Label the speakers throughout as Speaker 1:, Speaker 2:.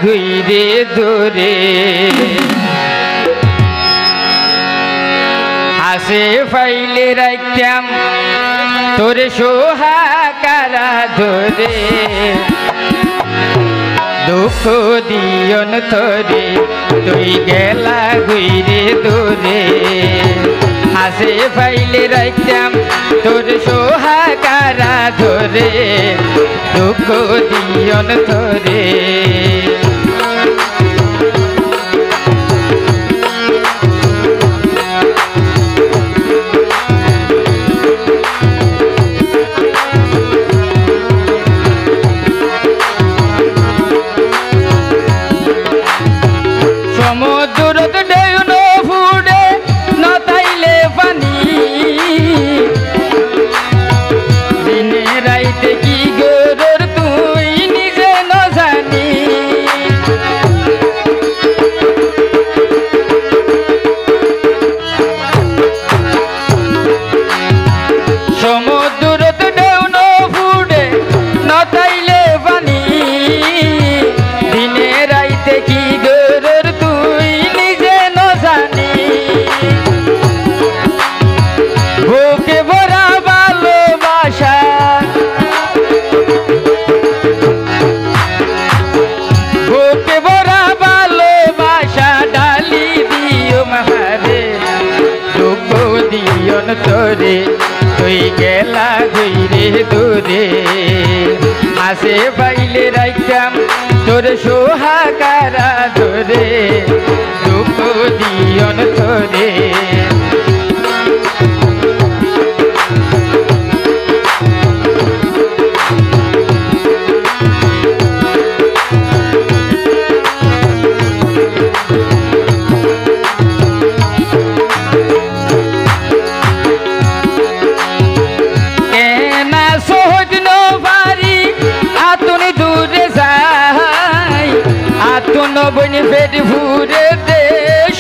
Speaker 1: ঘুরে দূরে হাসে ফাইলে রাইতাম তোর সোহাকারা ধরে দুঃখ দিয়ন তোরে তুই গেলা ঘুরে দূরে হাসে ফাইলে রাইতাম তোর সোহাকারা ধরে দুঃখ দিয়ন তোরে সমুদ্রত ঢেউ ন ফুড়ে না তাইলে পানি দিনে রাইতে কি গরর তুই নিজে ন জানি সমুদ্রত ঢেউ ন ফুড়ে না তাইলে পানি দিনে রাইতে কি গরর তুই নিজে ন জানি বুকে ভরা ভালোবাসা বুকে ভরা ভালোবাসা ডালি দিও মাহারে দুঃখ দিয়ন তোরে তুই গেলা ঘুরে দূরে হাসে পাইলে রাইতাম তোর সোহাকারা ধরে দুঃখ দিয়ন তোরে কেনা সহজ নভারি আতুন দূরে যাই আতুন বনি ফের ভুরে দে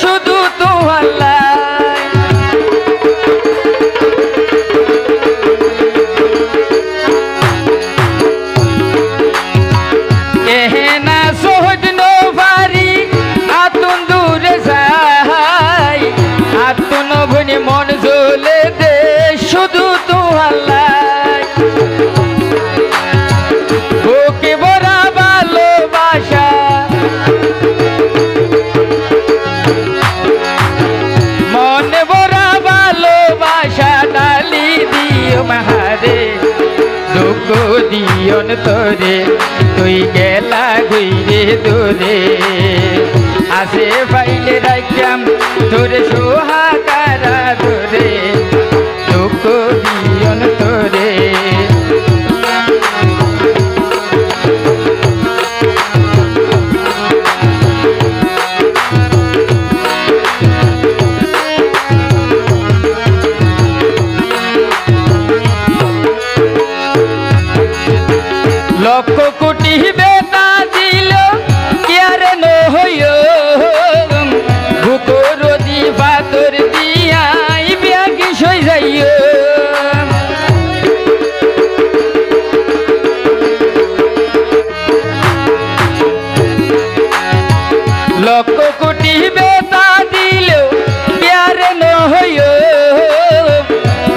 Speaker 1: শুধু তোমাল্লাই কেনা সহজ নভারি আতুন দূরে যাই আতুন বনি মন জ্বলে দে শুধু তোমাল্লাই বুকে ভরা ভালোবাসা মনে ভরা ভালোবাসা ডালি দিও মাহারে দুঃখ দিয়ন তোরে তুই গেলা ঘুরে দূরে আসে পাইলে রাইতাম তোর সোহাকারা ধরে দুঃখ দিয়ন তোরে লক্ষ কোটি বেতা দিল কেয়ার ন হইও বুকর দি বাতর দিয়াই ব্যাগি সই যাইও লক্ষ কোটি বেতা দিল কেয়ার ন হইও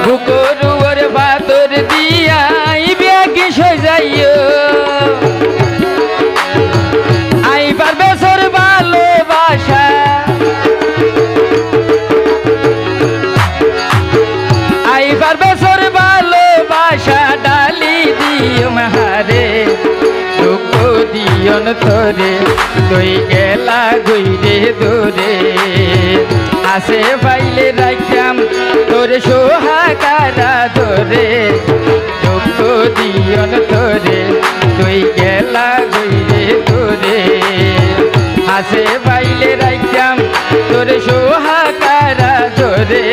Speaker 1: বুকর বাতর দিয়াই ব্যাগি সই যাইও আইবার বেসর ভালোবাসা আইবার বেসর ভালোবাসা ডালি দিও মাহারে দুঃখ দিয়ন তোরে তুই গেলা ঘুরে দূরে আসে পাইলে রাইতাম তোর সোহাকারা ধরে দুঃখ দিয়ন তোরে তুই গেলা ঘুরে দূরে আসে পাইলে রাইতাম তোর সোহাকারা ধরে